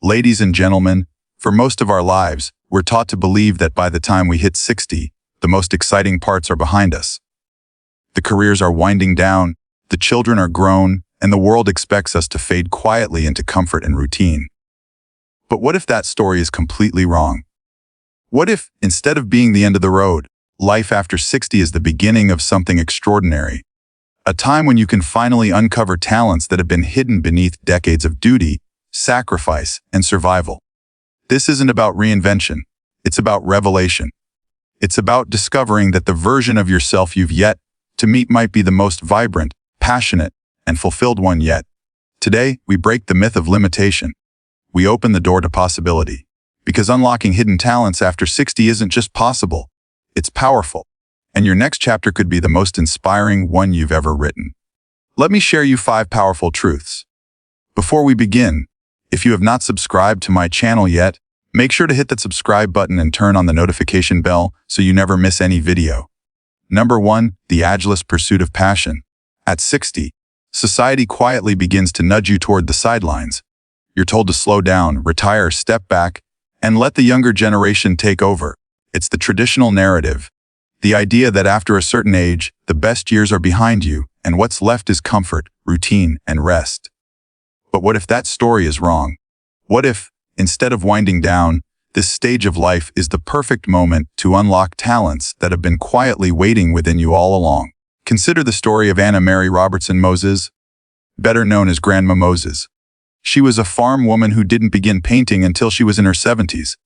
Ladies and gentlemen, for most of our lives, we're taught to believe that by the time we hit 60, the most exciting parts are behind us. The careers are winding down, the children are grown, and the world expects us to fade quietly into comfort and routine. But what if that story is completely wrong? What if, instead of being the end of the road, life after 60 is the beginning of something extraordinary? A time when you can finally uncover talents that have been hidden beneath decades of duty, sacrifice, and survival. This isn't about reinvention. It's about revelation. It's about discovering that the version of yourself you've yet to meet might be the most vibrant, passionate, and fulfilled one yet. Today, we break the myth of limitation. We open the door to possibility. Because unlocking hidden talents after 60 isn't just possible, it's powerful. And your next chapter could be the most inspiring one you've ever written. Let me share you 5 powerful truths. Before we begin, if you have not subscribed to my channel yet, make sure to hit that subscribe button and turn on the notification bell so you never miss any video. Number 1, the ageless pursuit of passion. At 60, society quietly begins to nudge you toward the sidelines. You're told to slow down, retire, step back, and let the younger generation take over. It's the traditional narrative. The idea that after a certain age, the best years are behind you, and what's left is comfort, routine, and rest. But what if that story is wrong? What if, instead of winding down, this stage of life is the perfect moment to unlock talents that have been quietly waiting within you all along? Consider the story of Anna Mary Robertson Moses, better known as Grandma Moses. She was a farm woman who didn't begin painting until she was in her 70s.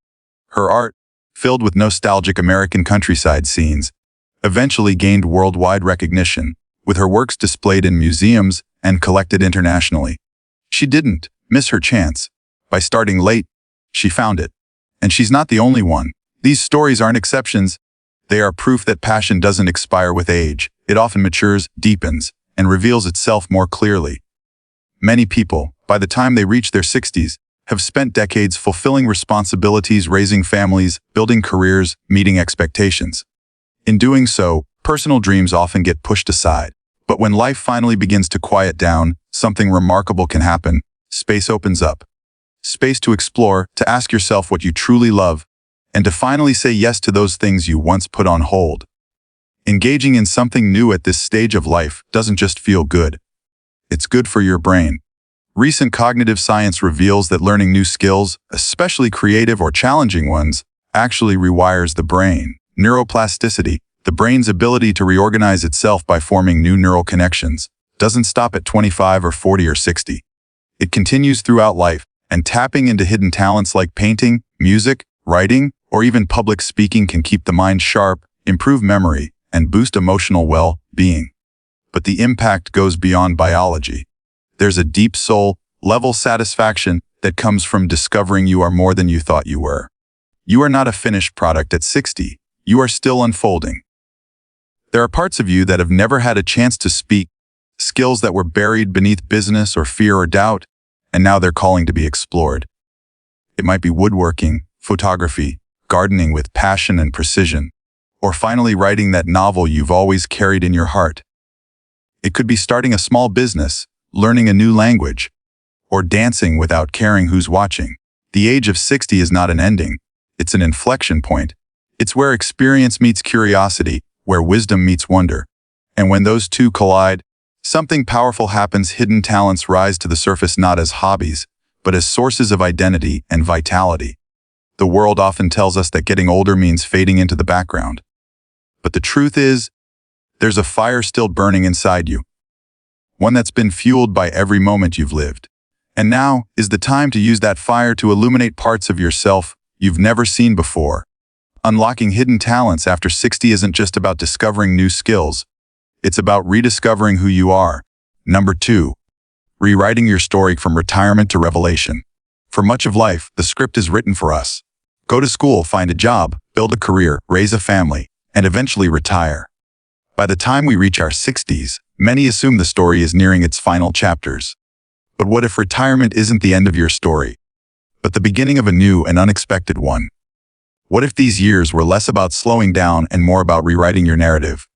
Her art, filled with nostalgic American countryside scenes, eventually gained worldwide recognition, with her works displayed in museums and collected internationally. She didn't miss her chance. By starting late, she found it. And she's not the only one. These stories aren't exceptions. They are proof that passion doesn't expire with age. It often matures, deepens, and reveals itself more clearly. Many people, by the time they reach their 60s, have spent decades fulfilling responsibilities, raising families, building careers, meeting expectations. In doing so, personal dreams often get pushed aside. But when life finally begins to quiet down, something remarkable can happen. Space opens up. Space to explore, to ask yourself what you truly love, and to finally say yes to those things you once put on hold. Engaging in something new at this stage of life doesn't just feel good. It's good for your brain. Recent cognitive science reveals that learning new skills, especially creative or challenging ones, actually rewires the brain. Neuroplasticity, the brain's ability to reorganize itself by forming new neural connections, doesn't stop at 25 or 40 or 60. It continues throughout life, and tapping into hidden talents like painting, music, writing, or even public speaking can keep the mind sharp, improve memory, and boost emotional well-being. But the impact goes beyond biology. There's a deep soul-level satisfaction that comes from discovering you are more than you thought you were. You are not a finished product at 60. You are still unfolding. There are parts of you that have never had a chance to speak, skills that were buried beneath business or fear or doubt, and now they're calling to be explored. It might be woodworking, photography, gardening with passion and precision, or finally writing that novel you've always carried in your heart. It could be starting a small business, learning a new language, or dancing without caring who's watching. The age of 60 is not an ending. It's an inflection point. It's where experience meets curiosity, where wisdom meets wonder. And when those two collide, something powerful happens. Hidden talents rise to the surface not as hobbies, but as sources of identity and vitality. The world often tells us that getting older means fading into the background. But the truth is, there's a fire still burning inside you. One that's been fueled by every moment you've lived. And now is the time to use that fire to illuminate parts of yourself you've never seen before. Unlocking hidden talents after 60 isn't just about discovering new skills. It's about rediscovering who you are. Number 2, rewriting your story from retirement to revelation. For much of life, the script is written for us. Go to school, find a job, build a career, raise a family, and eventually retire. By the time we reach our 60s, many assume the story is nearing its final chapters. But what if retirement isn't the end of your story, but the beginning of a new and unexpected one? What if these years were less about slowing down and more about rewriting your narrative?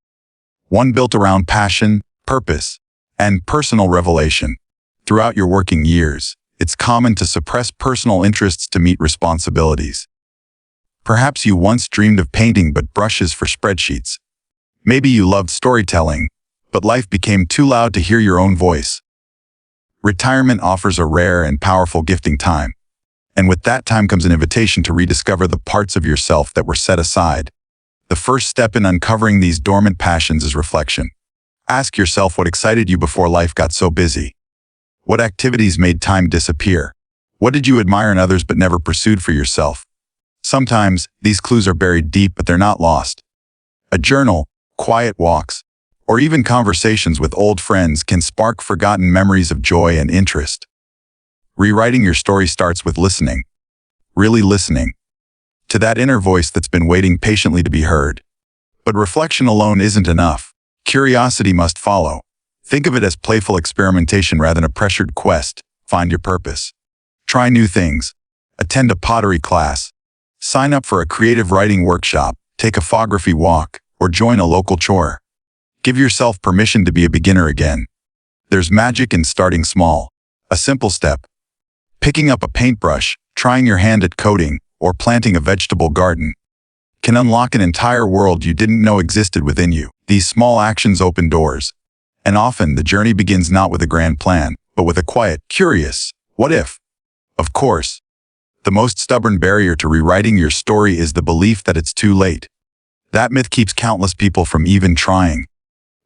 One built around passion, purpose, and personal revelation. Throughout your working years, It's common to suppress personal interests to meet responsibilities. Perhaps you once dreamed of painting but brushes for spreadsheets. Maybe you loved storytelling, but life became too loud to hear your own voice. Retirement offers a rare and powerful gifting time. And with that time comes an invitation to rediscover the parts of yourself that were set aside. The first step in uncovering these dormant passions is reflection. Ask yourself what excited you before life got so busy. What activities made time disappear? What did you admire in others but never pursued for yourself? Sometimes, these clues are buried deep but they're not lost. A journal, quiet walks, or even conversations with old friends can spark forgotten memories of joy and interest. Rewriting your story starts with listening. Really listening to that inner voice that's been waiting patiently to be heard. But reflection alone isn't enough. Curiosity must follow. Think of it as playful experimentation rather than a pressured quest. Find your purpose. Try new things. Attend a pottery class. Sign up for a creative writing workshop. Take a photography walk, or join a local chore. Give yourself permission to be a beginner again. There's magic in starting small. A simple step. Picking up a paintbrush, trying your hand at coding, or planting a vegetable garden can unlock an entire world you didn't know existed within you. These small actions open doors. And often the journey begins not with a grand plan, but with a quiet, curious, what if? Of course, the most stubborn barrier to rewriting your story is the belief that it's too late. That myth keeps countless people from even trying.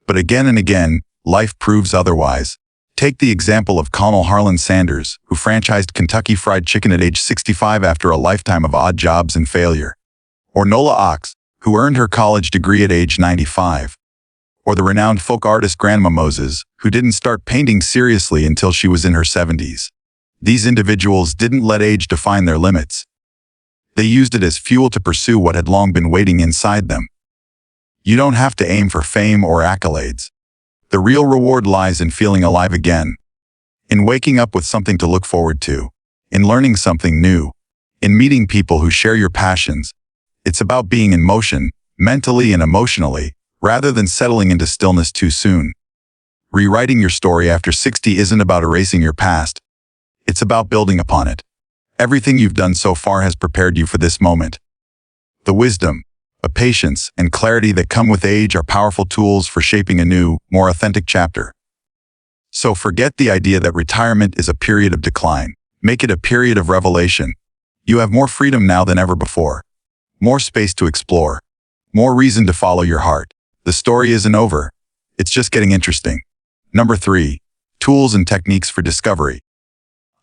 But again and again, life proves otherwise. Take the example of Connell Harlan Sanders, who franchised Kentucky Fried Chicken at age 65 after a lifetime of odd jobs and failure. Or Nola Ox, who earned her college degree at age 95. Or the renowned folk artist Grandma Moses, who didn't start painting seriously until she was in her 70s. These individuals didn't let age define their limits. They used it as fuel to pursue what had long been waiting inside them. You don't have to aim for fame or accolades. The real reward lies in feeling alive again, in waking up with something to look forward to, in learning something new, in meeting people who share your passions. It's about being in motion, mentally and emotionally, rather than settling into stillness too soon. Rewriting your story after 60 isn't about erasing your past. It's about building upon it. Everything you've done so far has prepared you for this moment. The wisdom, a patience, and clarity that come with age are powerful tools for shaping a new, more authentic chapter. So forget the idea that retirement is a period of decline. Make it a period of revelation. You have more freedom now than ever before. More space to explore. More reason to follow your heart. The story isn't over. It's just getting interesting. Number 3. Tools and techniques for discovery.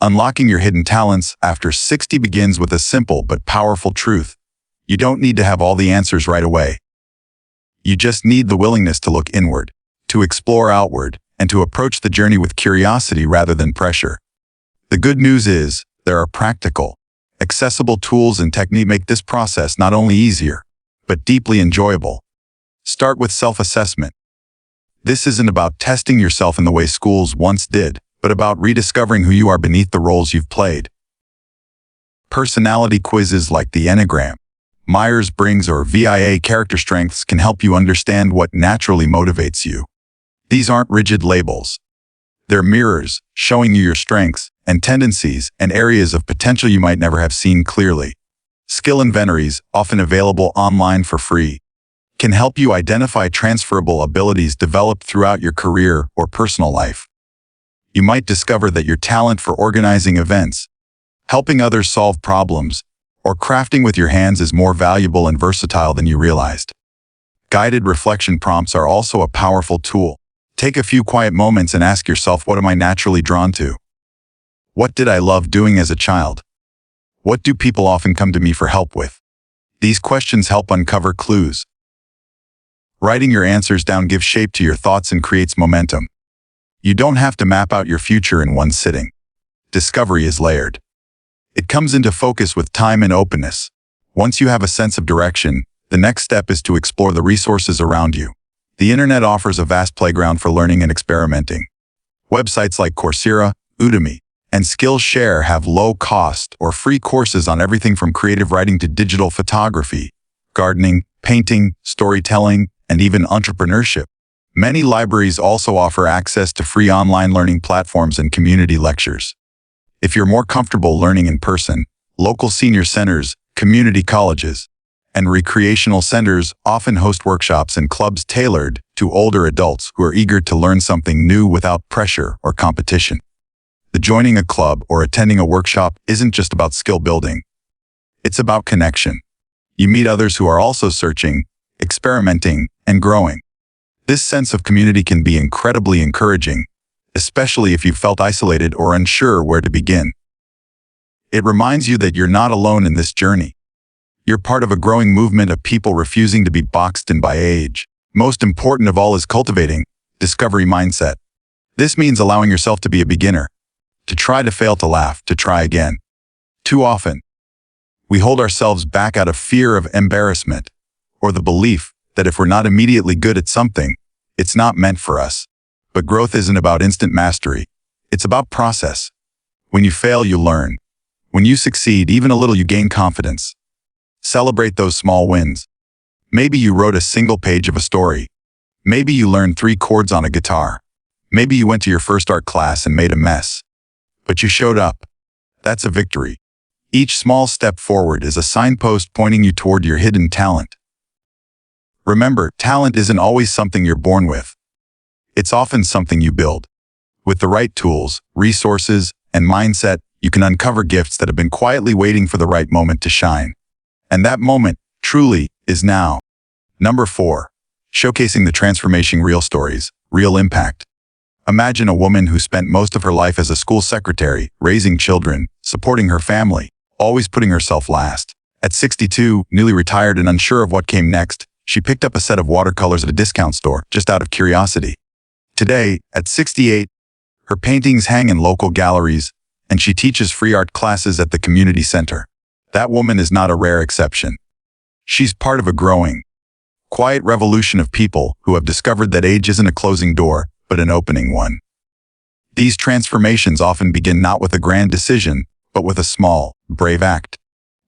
Unlocking your hidden talents after 60 begins with a simple but powerful truth. You don't need to have all the answers right away. You just need the willingness to look inward, to explore outward, and to approach the journey with curiosity rather than pressure. The good news is, there are practical, accessible tools and techniques make this process not only easier, but deeply enjoyable. Start with self-assessment. This isn't about testing yourself in the way schools once did, but about rediscovering who you are beneath the roles you've played. Personality quizzes like the Enneagram, Myers-Briggs or VIA character strengths can help you understand what naturally motivates you. These aren't rigid labels. They're mirrors, showing you your strengths and tendencies and areas of potential you might never have seen clearly. Skill inventories, often available online for free, can help you identify transferable abilities developed throughout your career or personal life. You might discover that your talent for organizing events, helping others solve problems, or crafting with your hands is more valuable and versatile than you realized. Guided reflection prompts are also a powerful tool. Take a few quiet moments and ask yourself, what am I naturally drawn to? What did I love doing as a child? What do people often come to me for help with? These questions help uncover clues. Writing your answers down gives shape to your thoughts and creates momentum. You don't have to map out your future in one sitting. Discovery is layered. It comes into focus with time and openness. Once you have a sense of direction, the next step is to explore the resources around you. The internet offers a vast playground for learning and experimenting. Websites like Coursera, Udemy, and Skillshare have low-cost or free courses on everything from creative writing to digital photography, gardening, painting, storytelling, and even entrepreneurship. Many libraries also offer access to free online learning platforms and community lectures. If you're more comfortable learning in person, local senior centers, community colleges, and recreational centers often host workshops and clubs tailored to older adults who are eager to learn something new without pressure or competition. The joining a club or attending a workshop isn't just about skill building. It's about connection. You meet others who are also searching, experimenting, and growing. This sense of community can be incredibly encouraging, especially if you felt isolated or unsure where to begin. It reminds you that you're not alone in this journey. You're part of a growing movement of people refusing to be boxed in by age. Most important of all is cultivating discovery mindset. This means allowing yourself to be a beginner, to try to fail, to laugh, to try again. Too often, we hold ourselves back out of fear of embarrassment or the belief that if we're not immediately good at something, it's not meant for us. But growth isn't about instant mastery. It's about process. When you fail, you learn. When you succeed, even a little, you gain confidence. Celebrate those small wins. Maybe you wrote a single page of a story. Maybe you learned 3 chords on a guitar. Maybe you went to your first art class and made a mess. But you showed up. That's a victory. Each small step forward is a signpost pointing you toward your hidden talent. Remember, talent isn't always something you're born with. It's often something you build. With the right tools, resources, and mindset, you can uncover gifts that have been quietly waiting for the right moment to shine. And that moment, truly, is now. Number 4. Showcasing the transformation. Real stories, real impact. Imagine a woman who spent most of her life as a school secretary, raising children, supporting her family, always putting herself last. At 62, newly retired and unsure of what came next, she picked up a set of watercolors at a discount store, just out of curiosity. Today, at 68, her paintings hang in local galleries, and she teaches free art classes at the community center. That woman is not a rare exception. She's part of a growing, quiet revolution of people who have discovered that age isn't a closing door, but an opening one. These transformations often begin not with a grand decision, but with a small, brave act.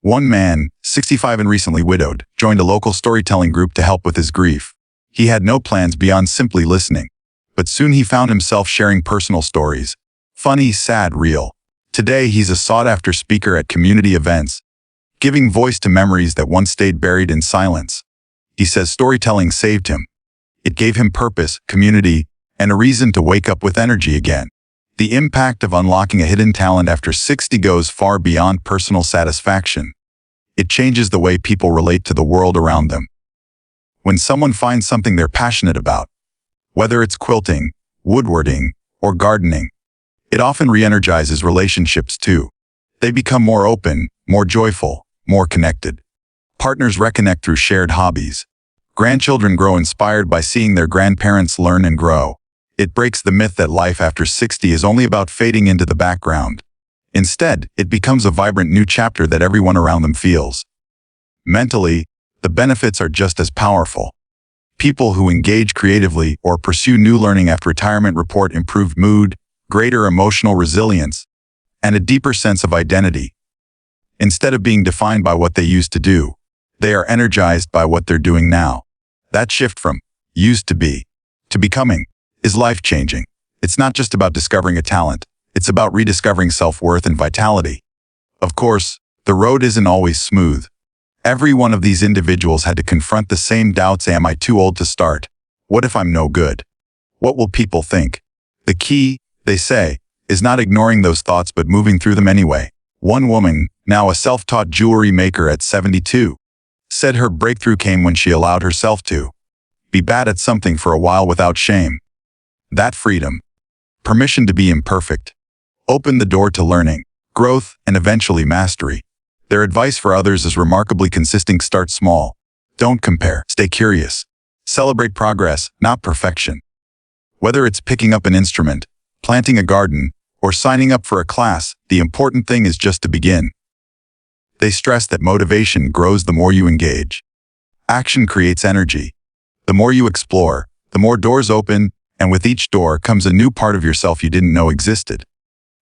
One man, 65 and recently widowed, joined a local storytelling group to help with his grief. He had no plans beyond simply listening. But soon he found himself sharing personal stories. Funny, sad, real. Today he's a sought-after speaker at community events, giving voice to memories that once stayed buried in silence. He says storytelling saved him. It gave him purpose, community, and a reason to wake up with energy again. The impact of unlocking a hidden talent after 60 goes far beyond personal satisfaction. It changes the way people relate to the world around them. When someone finds something they're passionate about, whether it's quilting, woodworking, or gardening, it often re-energizes relationships too. They become more open, more joyful, more connected. Partners reconnect through shared hobbies. Grandchildren grow inspired by seeing their grandparents learn and grow. It breaks the myth that life after 60 is only about fading into the background. Instead, it becomes a vibrant new chapter that everyone around them feels. Mentally, the benefits are just as powerful. People who engage creatively or pursue new learning after retirement report improved mood, greater emotional resilience, and a deeper sense of identity. Instead of being defined by what they used to do, they are energized by what they're doing now. That shift from used to be to becoming is life-changing. It's not just about discovering a talent, it's about rediscovering self-worth and vitality. Of course, the road isn't always smooth. Every one of these individuals had to confront the same doubts. Am I too old to start? What if I'm no good? What will people think? The key, they say, is not ignoring those thoughts but moving through them anyway. One woman, now a self-taught jewelry maker at 72, said her breakthrough came when she allowed herself to be bad at something for a while without shame. That freedom, permission to be imperfect, opened the door to learning, growth, and eventually mastery. Their advice for others is remarkably consistent. Start small. Don't compare. Stay curious. Celebrate progress, not perfection. Whether it's picking up an instrument, planting a garden, or signing up for a class, the important thing is just to begin. They stress that motivation grows the more you engage. Action creates energy. The more you explore, the more doors open, and with each door comes a new part of yourself you didn't know existed.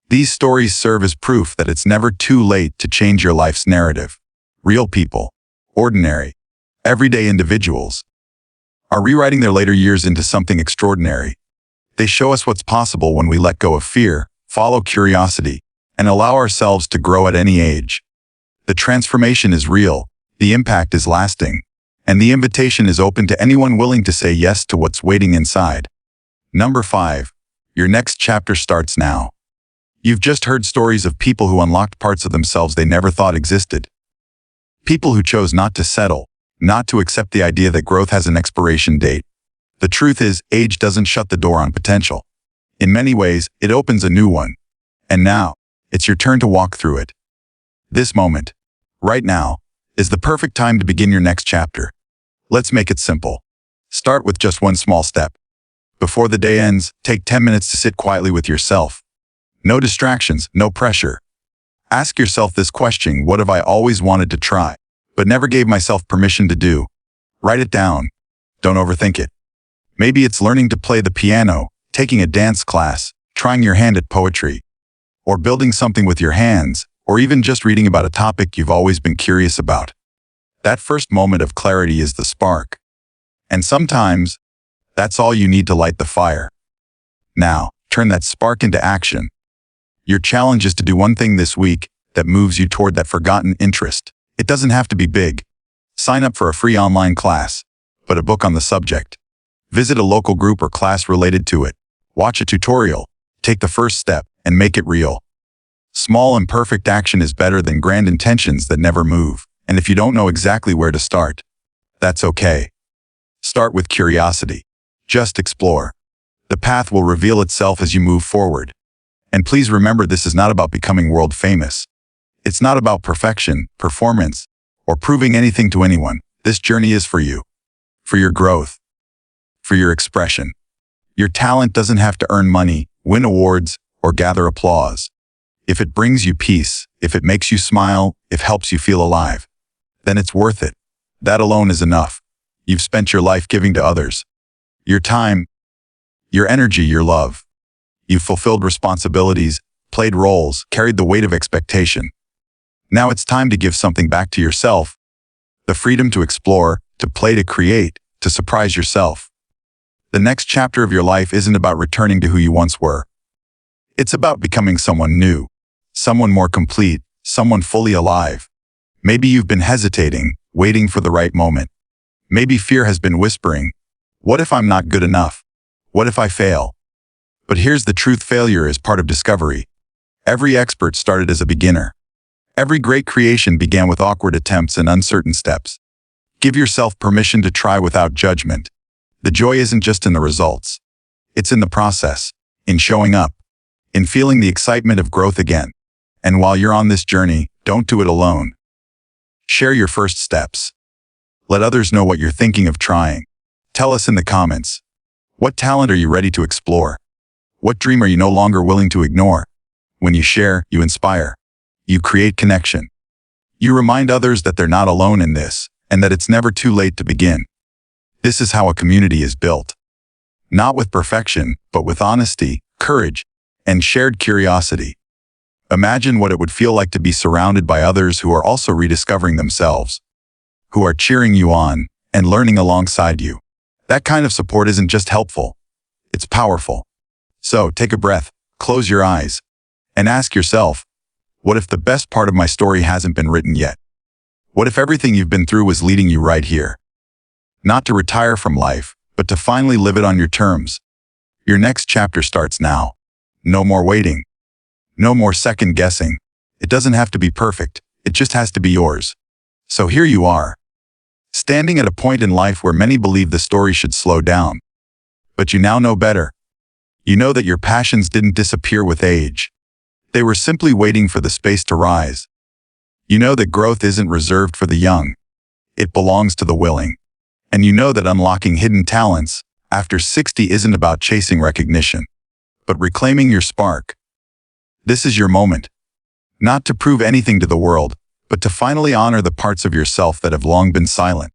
These stories serve as proof that it's never too late to change your life's narrative. Real people, ordinary, everyday individuals, are rewriting their later years into something extraordinary. They show us what's possible when we let go of fear, follow curiosity, and allow ourselves to grow at any age. The transformation is real, the impact is lasting, and the invitation is open to anyone willing to say yes to what's waiting inside. Number 5. Your next chapter starts now. You've just heard stories of people who unlocked parts of themselves they never thought existed. People who chose not to settle, not to accept the idea that growth has an expiration date. The truth is, age doesn't shut the door on potential. In many ways, it opens a new one. And now, it's your turn to walk through it. This moment, right now, is the perfect time to begin your next chapter. Let's make it simple. Start with just one small step. Before the day ends, take 10 minutes to sit quietly with yourself. No distractions, no pressure. Ask yourself this question: what have I always wanted to try, but never gave myself permission to do? Write it down. Don't overthink it. Maybe it's learning to play the piano, taking a dance class, trying your hand at poetry, or building something with your hands, or even just reading about a topic you've always been curious about. That first moment of clarity is the spark. And sometimes, that's all you need to light the fire. Now, turn that spark into action. Your challenge is to do one thing this week that moves you toward that forgotten interest. It doesn't have to be big. Sign up for a free online class, but a book on the subject. Visit a local group or class related to it. Watch a tutorial. Take the first step and make it real. Small imperfect action is better than grand intentions that never move. And if you don't know exactly where to start, that's okay. Start with curiosity. Just explore. The path will reveal itself as you move forward. And please remember, this is not about becoming world famous. It's not about perfection, performance, or proving anything to anyone. This journey is for you. For your growth. For your expression. Your talent doesn't have to earn money, win awards, or gather applause. If it brings you peace, if it makes you smile, if it helps you feel alive, then it's worth it. That alone is enough. You've spent your life giving to others. Your time, your energy, your love. You've fulfilled responsibilities, played roles, carried the weight of expectation. Now it's time to give something back to yourself. The freedom to explore, to play, to create, to surprise yourself. The next chapter of your life isn't about returning to who you once were. It's about becoming someone new, someone more complete, someone fully alive. Maybe you've been hesitating, waiting for the right moment. Maybe fear has been whispering, what if I'm not good enough? What if I fail? But here's the truth: failure is part of discovery. Every expert started as a beginner. Every great creation began with awkward attempts and uncertain steps. Give yourself permission to try without judgment. The joy isn't just in the results. It's in the process, in showing up, in feeling the excitement of growth again. And while you're on this journey, don't do it alone. Share your first steps. Let others know what you're thinking of trying. Tell us in the comments. What talent are you ready to explore? What dream are you no longer willing to ignore? When you share, you inspire. You create connection. You remind others that they're not alone in this, and that it's never too late to begin. This is how a community is built. Not with perfection, but with honesty, courage, and shared curiosity. Imagine what it would feel like to be surrounded by others who are also rediscovering themselves, who are cheering you on and learning alongside you. That kind of support isn't just helpful, it's powerful. So take a breath, close your eyes, and ask yourself, what if the best part of my story hasn't been written yet? What if everything you've been through was leading you right here? Not to retire from life, but to finally live it on your terms. Your next chapter starts now. No more waiting. No more second guessing. It doesn't have to be perfect, it just has to be yours. So here you are, standing at a point in life where many believe the story should slow down. But you now know better. You know that your passions didn't disappear with age. They were simply waiting for the space to rise. You know that growth isn't reserved for the young. It belongs to the willing. And you know that unlocking hidden talents after 60 isn't about chasing recognition, but reclaiming your spark. This is your moment. Not to prove anything to the world, but to finally honor the parts of yourself that have long been silent.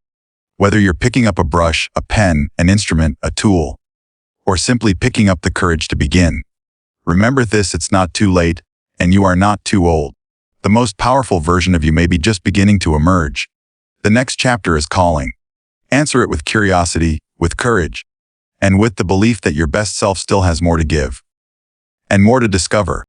Whether you're picking up a brush, a pen, an instrument, a tool, or simply picking up the courage to begin, remember this: it's not too late, and you are not too old. The most powerful version of you may be just beginning to emerge. The next chapter is calling. Answer it with curiosity, with courage, and with the belief that your best self still has more to give and more to discover.